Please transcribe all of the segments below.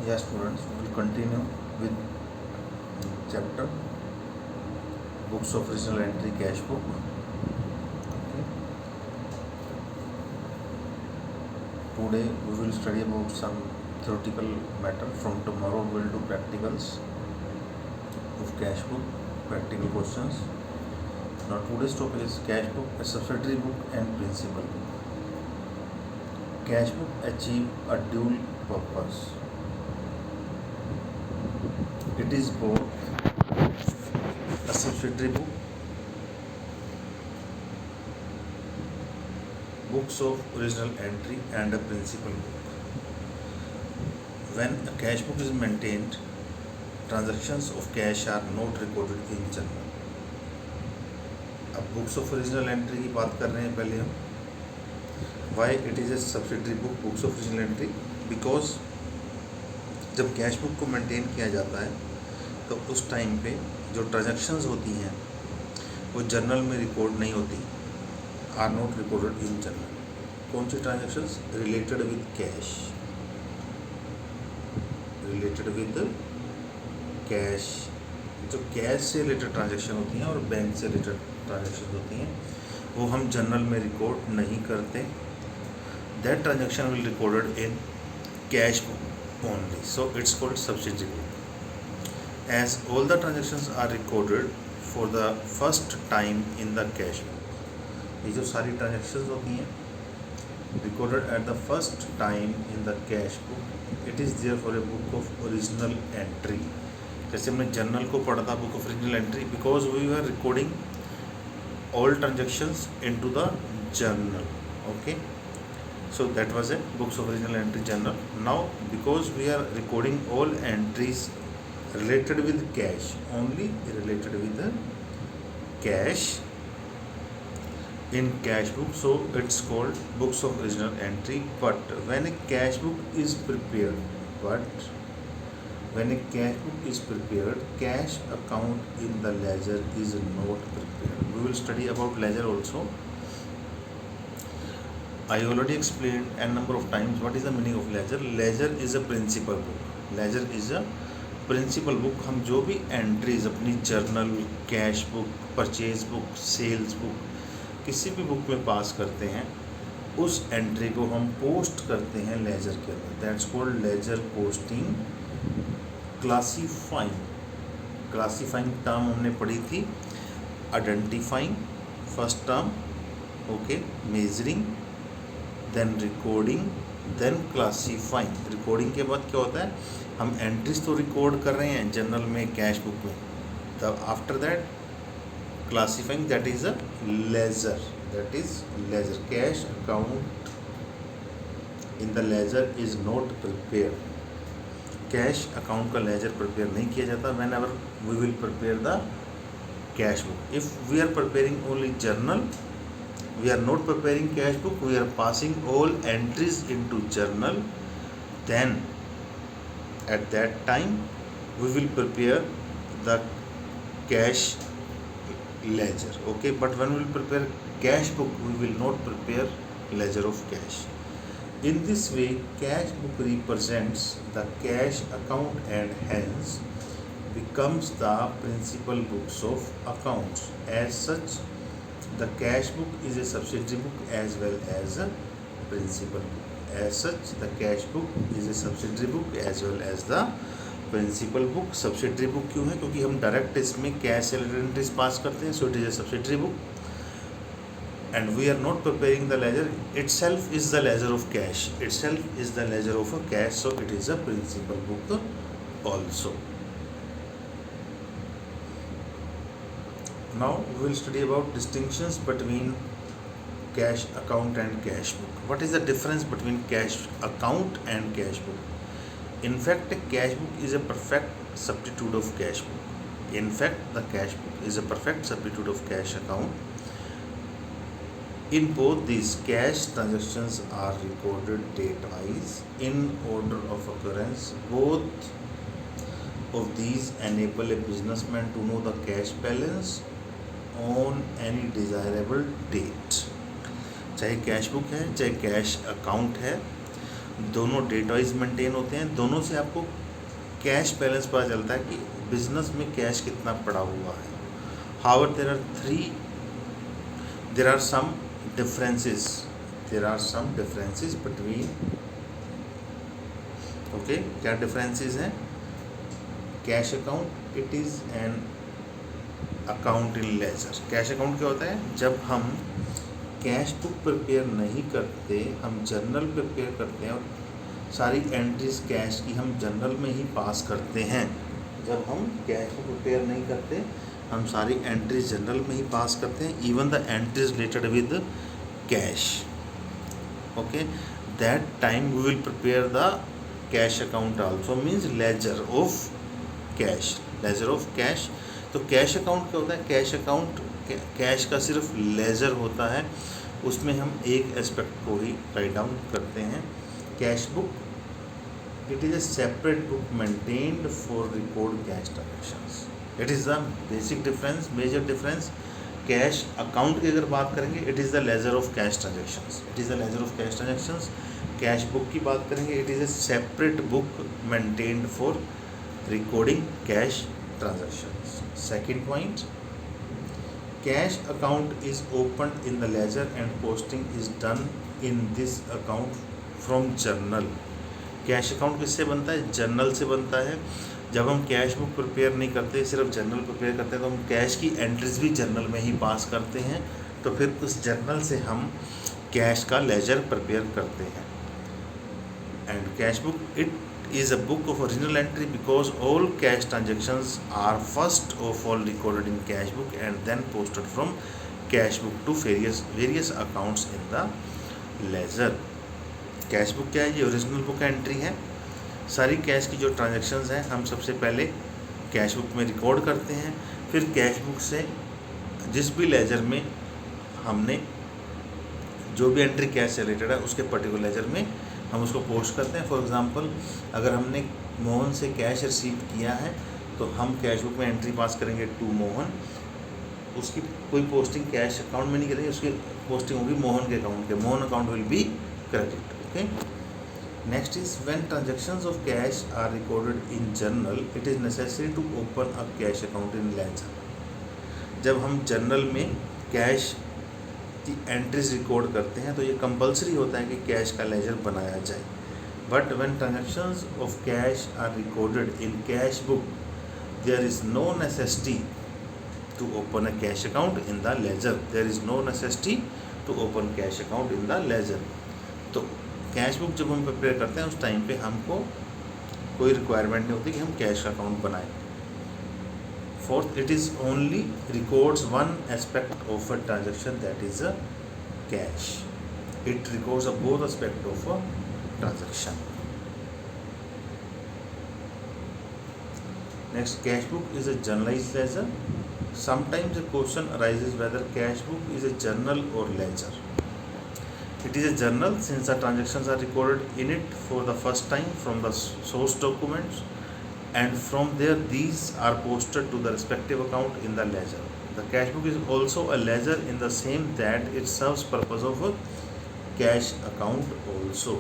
Yes, students, we will continue with chapter Books of Original Entry Cash Book. Okay. Today we will study about some theoretical matter. From tomorrow we will do practicals of cash book, practical questions. Now today's topic is cash book, a subsidiary book and principal book. Cash book achieve a dual purpose. It is both a subsidiary book, books of original entry, and a principal book. When a cash book is maintained, transactions of cash are not recorded in journal. अब books of original entry की बात कर रहे हैं पहले हम. Why it is a subsidiary book books of original entry? Because जब cash book को मेंटेन किया जाता है तो उस टाइम पे जो ट्रांजैक्शंस होती हैं वो जर्नल में रिकॉर्ड नहीं होती, are not recorded in journal. कौन सी transactions? Related with cash, related with cash. जो कैश से रिलेटेड ट्रांजैक्शन होती हैं और बैंक से रिलेटेड ट्रांजैक्शन होती हैं वो हम जर्नल में रिकॉर्ड नहीं करते. That transaction will recorded in cash book only, so it's called subsidiary book. as all the transactions are recorded for the first time in the cash book. ये जो सारी transactions होती हैं recorded at the first time in the cash book, it is therefore a book of original entry. जैसे हमने journal को पढ़ा था book of original entry because we were recording all transactions into the journal. Okay, so that was a books of original entry journal. Now because we are recording all entries related with cash, only related with the cash in cash book, so it's called books of original entry. But when a cash book is prepared, cash account in the ledger is not prepared. We will study about ledger also. I already explained a number of times what is the meaning of ledger. Ledger is a principal book. Ledger is a principal book. हम जो भी entries अपनी journal, cash book, purchase book, sales book, किसी भी book में पास करते हैं उस एंट्री को हम पोस्ट करते हैं लेजर के अंदर. That's called ledger posting. Classifying term हमने पढ़ी थी. Identifying first term, okay, measuring, then recording, then classifying. Recording के बाद क्या होता है? हम एंट्रीज तो रिकॉर्ड कर रहे हैं जनरल में, कैश बुक में, तब after that classifying, that is a ledger. Cash account in the ledger is not prepare. Cash account का लेजर प्रिपेयर नहीं किया जाता whenever we will prepare the cash book. If we are preparing only journal, we are not preparing cash book, we are passing all entries into journal, then at that time we will prepare the cash ledger. Okay, but when we will prepare cash book we will not prepare ledger of cash. In this way cash book represents the cash account and hence becomes the principal books of accounts. As such the cash book is a subsidiary book as well as a principal book. As such the cash book is a subsidiary book as well as the principal book. Subsidiary book क्यों है? क्योंकि हम direct इसमें cash entries pass करते हैं, so it is a subsidiary book. And we are not preparing the ledger. Itself is the ledger of cash. So it is a principal book also. Now we will study about distinctions between cash account and cash book. What is the difference between cash account and cash book? In fact, a cash book is a perfect substitute of cash book. The cash book is a perfect substitute of cash account. In both these, cash transactions are recorded date-wise in order of occurrence. Both of these enable a businessman to know the cash balance on any desirable date. चाहे cash book है चाहे cash account है, दोनों date wise maintain होते हैं, दोनों से आपको कैश बैलेंस पता चलता है कि बिजनेस में कैश कितना पड़ा हुआ है। However there are some differences between, okay, क्या डिफरेंसेस हैं? Cash account, it is an account in ledger. Cash account क्या होता है? जब हम कैश बुक प्रिपेयर नहीं करते, हम जर्नल प्रिपेयर करते हैं और सारी एंट्रीज कैश की हम जर्नल में ही पास करते हैं। जब हम कैश बुक प्रिपेयर नहीं करते, हम सारी एंट्रीज जर्नल में ही पास करते हैं, even the entries related with cash. Okay, that time we will prepare the cash account also, means ledger of cash. तो कैश अकाउंट क्या होता है? कैश अकाउंट कैश का सिर्फ लेजर होता है, उसमें हम एक एस्पेक्ट को ही राइट डाउन करते हैं। Cash book, it is a separate book maintained for record cash transactions. It is the basic difference, major difference. Cash account की अगर बात करेंगे, it is the ledger of cash transactions. Cash book की बात करेंगे, it is a separate book maintained for recording cash transactions. Second point, cash account is opened in the ledger and posting is done in this account from journal. Cash account किससे बनता है? Journal से बनता है। जब हम cash book prepare नहीं करते, सिर्फ जर्नल प्रिपेयर करते हैं, तो हम कैश की एंट्रीज भी जर्नल में ही पास करते हैं। तो फिर उस जर्नल से हम कैश का लेजर प्रिपेयर करते हैं। And cash book, it is a book of original entry because all cash transactions are first of all recorded in cash book and then posted from cash book to various accounts in the ledger। Cash book क्या है? ये original book entry है। सारी cash की जो transactions हैं हम सबसे पहले कैश बुक में रिकॉर्ड करते हैं, फिर कैश बुक से जिस भी लेजर में हमने जो भी एंट्री कैश से रिलेटेड है उसके पर्टिकुलर लेजर में हम उसको पोस्ट करते हैं। फॉर एग्जांपल, अगर हमने मोहन से कैश रिसीव किया है तो हम कैश बुक में एंट्री पास करेंगे टू मोहन। उसकी कोई पोस्टिंग कैश अकाउंट में नहीं करेंगे, उसकी पोस्टिंग होगी मोहन के अकाउंट के। Mohan account will be credit. Okay, next is when transactions of cash are recorded in journal, it is necessary to open a cash account in ledger. जब हम जर्नल में कैश की एंट्रीज रिकॉर्ड करते हैं तो ये कंपलसरी होता है कि कैश का लेजर बनाया जाए। But when transactions of cash are recorded in cash book, there is no necessity to open a cash account in the ledger. तो कैश बुक जब हम प्रिपेयर करते हैं उस टाइम पे हमको कोई रिक्वायरमेंट नहीं होती कि हम कैश का अकाउंट बनाएं। Fourth, it is only records one aspect of a transaction, that is a cash. It records both aspect of a transaction. Next, cash book is a journalized ledger. Sometimes a question arises whether cash book is a journal or ledger. It is a journal since the transactions are recorded in it for the first time from the source documents, and from there these are posted to the respective account in the ledger. The cash book is also a ledger in the same that it serves purpose of a cash account also.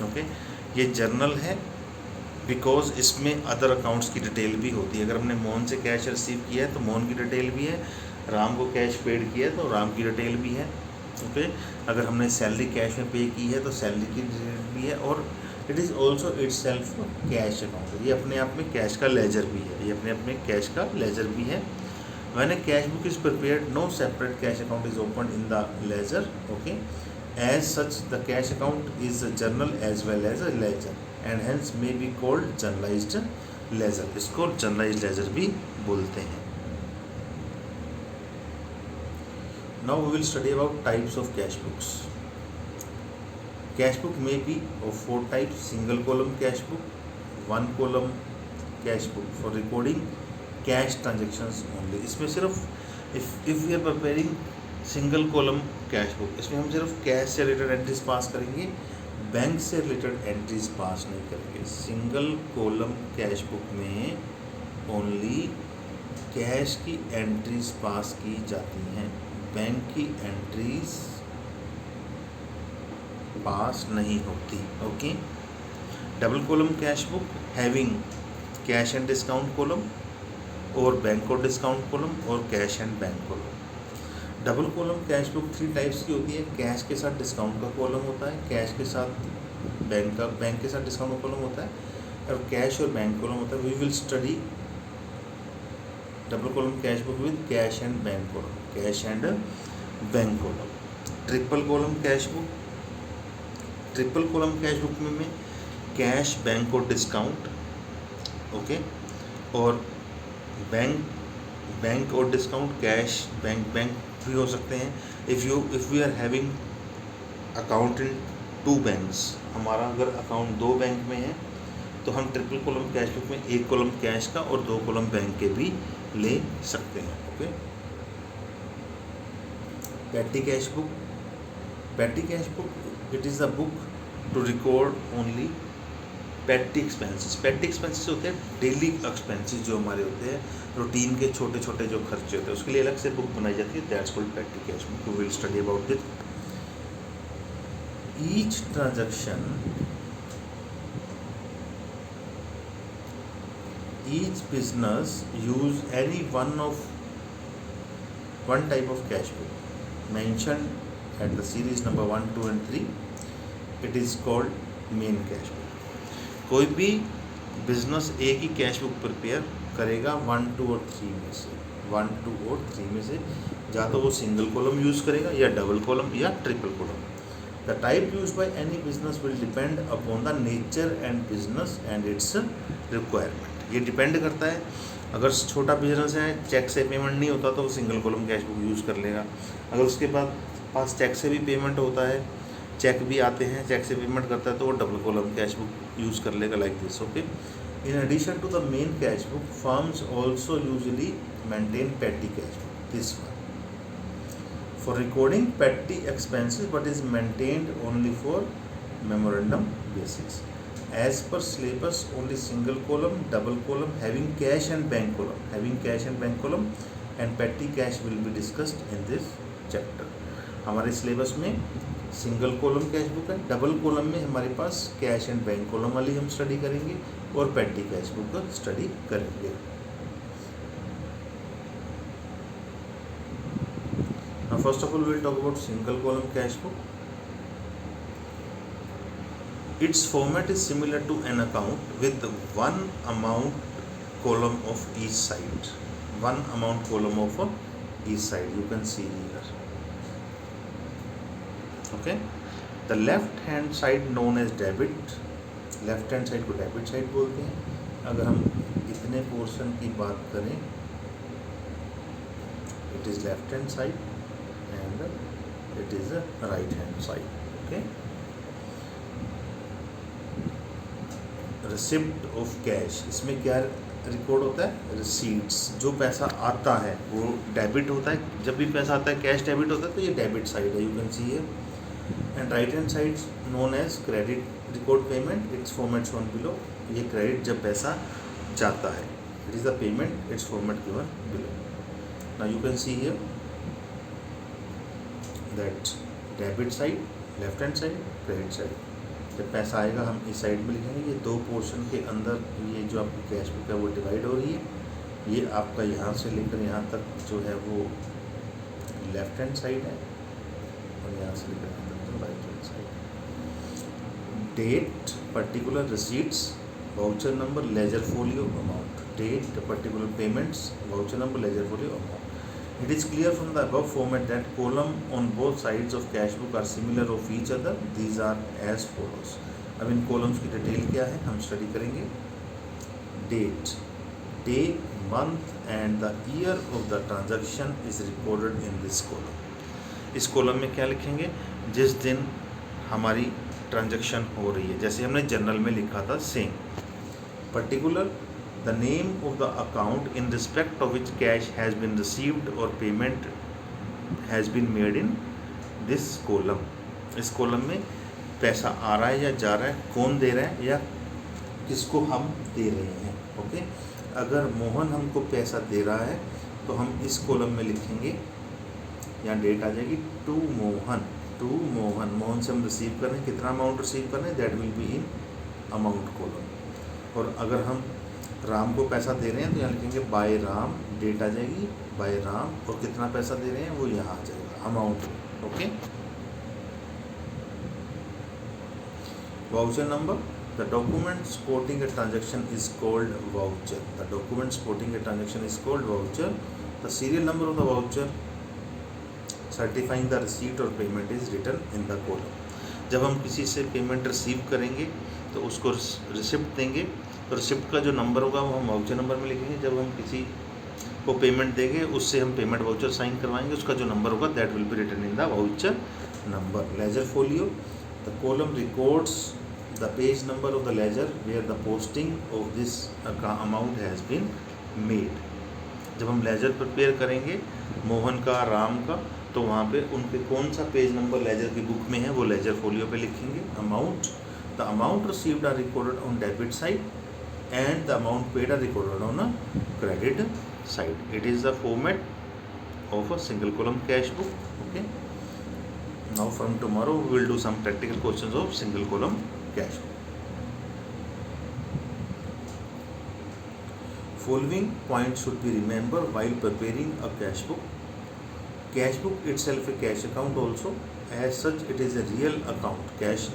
Okay, ये journal है because इसमें other accounts की detail भी होती है। अगर हमने मोहन से कैश रिसीव किया है तो मोहन की डिटेल भी है, राम को कैश पेड किया है तो राम की डिटेल भी है। ओके, अगर हमने सैलरी कैश में पे की है तो सैलरी की डिटेल भी है, और it is also itself cash account. ये अपने आप में कैश का लेजर भी है, when a cash book is prepared, no separate cash account is open in the ledger. Okay, as such the cash account is a journal as well as a ledger and hence may be called journalised ledger. इसको journalised ledger भी बोलते हैं। Now we will study about types of cash books. Cash book may be of 4 types: single column cash book, one column cash book for recording cash transactions only। इसमें सिर्फ if we are preparing single column cash book, इसमें हम सिर्फ cash से related entries pass करेंगे, bank से related entries pass नहीं करेंगे। सिंगल कॉलम कैश बुक में ओनली कैश की एंट्रीज पास की जाती हैं, बैंक की एंट्रीज पास नहीं होती। Okay, double column cash book having cash and discount column और बैंक और डिस्काउंट कॉलम और cash and bank column. Double column cash book 3 types की होती है। कैश के साथ डिस्काउंट का कॉलम होता है, कैश के साथ बैंक के साथ डिस्काउंट का कॉलम होता है, और कैश और बैंक कॉलम होता है। We will study double column cash book with cash and bank column, cash and bank column. Triple column cash book, triple column cash book में कैश, बैंक और discount, okay, और bank और discount, cash, bank भी हो सकते हैं। If we are having account in 2 banks, हमारा अगर अकाउंट 2 बैंक में है तो हम ट्रिपल कॉलम कैश बुक में 1 कॉलम कैश का और 2 कॉलम बैंक के भी ले सकते हैं। Okay, petty cash book, petty cash book it is the book to record only petty expenses. Petty expenses होते हैं डेली एक्सपेंसेस जो हमारे होते हैं, रूटीन के छोटे छोटे जो खर्चे होते हैं, उसके लिए अलग से बुक बनाई जाती है। That's called petty cash book. We will study about it. Each transaction, each business use any one type of cash book mentioned at the series number 1, 2 and 3. It is called main cash book. कोई भी business एक ही cash book prepare करेगा 1, 2 और 3 में से, 1, 2 और 3 में से, या तो वो सिंगल कॉलम यूज़ करेगा या डबल कॉलम या triple column. The type used by any business will depend upon the nature and business and its requirement. ये डिपेंड करता है, अगर छोटा बिजनेस है, चेक से पेमेंट नहीं होता तो वो single column cash book use कर लेगा। अगर उसके पास चेक से भी पेमेंट होता है, चेक भी आते हैं, चेक से पेमेंट करता है, तो वो double column cash book use कर लेगा, like this. Okay, in addition to the main cash book, firms also usually maintain petty cash book, this one for recording petty expenses but is maintained only for memorandum basis. As per syllabus, only single column, double column, having cash and bank column and petty cash will be discussed in this chapter. हमारे syllabus में single column cash book है, double column में हमारे पास cash and bank column वाली हम study करेंगे और पेटी कैश बुक स्टडी करेंगे। Now first of all, we will talk about single column cash book. Its format is similar to an account with one amount column of each side. One amount column of each side. You can see here. Okay. The left hand side known as debit. Left hand side को debit side बोलते हैं। अगर हम इतने portion की बात करें, it is left hand side and it is a right hand side. Okay, receipt of cash, इसमें क्या रिकॉर्ड होता है? रिसीट्स, जो पैसा आता है वो डेबिट होता है। जब भी पैसा आता है कैश डेबिट होता है, तो ये डेबिट साइड है, you can see here. And right hand side known as credit record payment, it's format shown below. ये क्रेडिट जब पैसा जाता है, it is the payment, it's format given below. Now you can see here that debit side, left hand side, credit side. जब पैसा आएगा हम इस साइड में लिखेंगे। ये 2 पोर्शन के अंदर ये जो आपकी कैश बुक है वो डिवाइड हो रही है। ये आपका यहाँ से लेकर यहाँ तक जो है वो लेफ्ट हैंड साइड है और यहाँ से लेकर यहाँ तक तो right hand side. Date, particular receipts, voucher number, ledger folio, amount. Date, particular payments, voucher number, ledger folio, amount. It is clear from the above format that column on both sides of cash book are similar of each other. These are as follows. अब इन columns की detail क्या है हम study करेंगे। Date, day, month and the year of the transaction is recorded in this column. इस column में क्या लिखेंगे? जिस दिन हमारी ट्रांजैक्शन हो रही है, जैसे हमने जनरल में लिखा था same. Particular, the name of the account in respect of which cash has been received or payment has been made in this column. इस कॉलम में पैसा आ रहा है या जा रहा है, कौन दे रहा है या किसको हम दे रहे हैं। ओके, अगर मोहन हमको पैसा दे रहा है तो हम इस कॉलम में लिखेंगे, यहाँ डेट आ जाएगी टू मोहन, टू मोहन, मोहन से हम रिसीव कर रहे हैं, कितना अमाउंट रिसीव कर रहे हैं, that will be in amount column. और अगर हम राम को पैसा दे रहे हैं तो यहाँ लिखेंगे बाय राम, डेट आ जाएगी बाय राम, और कितना पैसा दे रहे हैं वो यहाँ आ जाएगा amount. Okay, voucher number, the document supporting a transaction is called voucher. The document supporting a transaction is called voucher. The serial number of the voucher certifying the receipt or payment is written in the column. जब हम किसी से payment receive करेंगे तो उसको receipt देंगे, तो receipt का जो नंबर होगा वो हम वाउचर नंबर में लिखेंगे। जब हम किसी को पेमेंट देंगे उससे हम पेमेंट वाउचर साइन करवाएंगे, उसका जो नंबर होगा that will be written in the voucher number. Ledger folio, the column records the page number of the ledger where the posting of this amount has been made. जब हम laser prepare करेंगे मोहन का, राम का, तो वहाँ पे उनके कौन सा पेज नंबर लेजर की बुक में है वो लेजर फोलियो पे लिखेंगे। Amount, the amount received are recorded on debit side and the amount paid are recorded on a credit side. It is the format of a single column cash book. Okay, now from tomorrow we will do some practical questions of single column cash book. Following points should be remembered while preparing a cash book. Cash book itself a cash account also, as such it is a real account. cash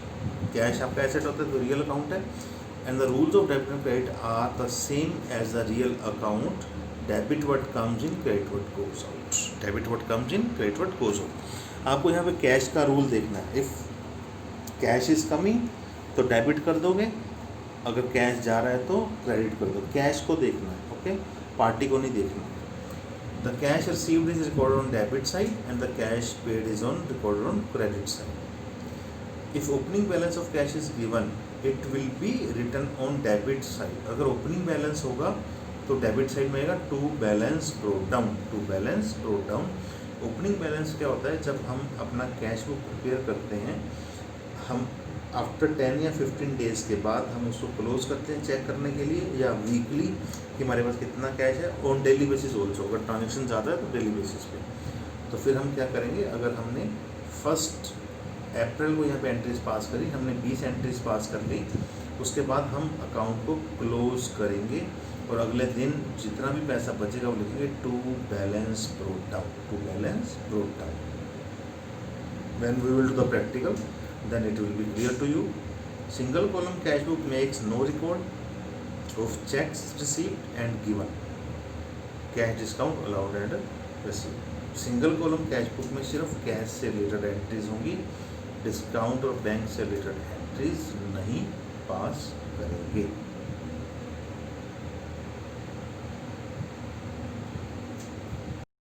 आपका asset होता है तो real account है, and the rules of debit and credit are the same as the real account. Debit what comes in, credit what goes out. Debit what comes in, credit what goes out. आपको यहाँ पे cash का rule देखना है। If cash is coming तो debit कर दोगे, अगर कैश जा रहा है तो क्रेडिट कर दो। कैश को देखना है, ओके, पार्टी को नहीं देखना। The cash received is recorded on debit side and the cash paid is on recorded on credit side. If opening balance of cash is given it will be written on debit side. अगर opening balance होगा तो debit side में आएगा to balance brought down, to balance brought down. Opening balance क्या होता है, जब हम अपना कैश बुक प्रिपेयर करते हैं, हम आफ्टर 10 या 15 डेज़ के बाद हम उसको क्लोज करते हैं चेक करने के लिए, या वीकली कि हमारे पास कितना कैश है, ऑन डेली बेसिस ऑल्सो, अगर ट्रांजेक्शन ज़्यादा है तो डेली बेसिस पे। तो फिर हम क्या करेंगे, अगर हमने 1 अप्रैल को यहाँ पे एंट्रीज पास करी, हमने 20 एंट्रीज पास कर ली, उसके बाद हम अकाउंट को क्लोज करेंगे और अगले दिन जितना भी पैसा बचेगा वो लिखेंगे to balance brought down, to balance brought down. When we will do the practical, then it will be clear to you. Single column cash book makes no record of checks received and given, cash discount allowed and received. Single column cash book में सिर्फ cash से related entries होंगी, discount और bank से related entries नहीं पास करेंगे।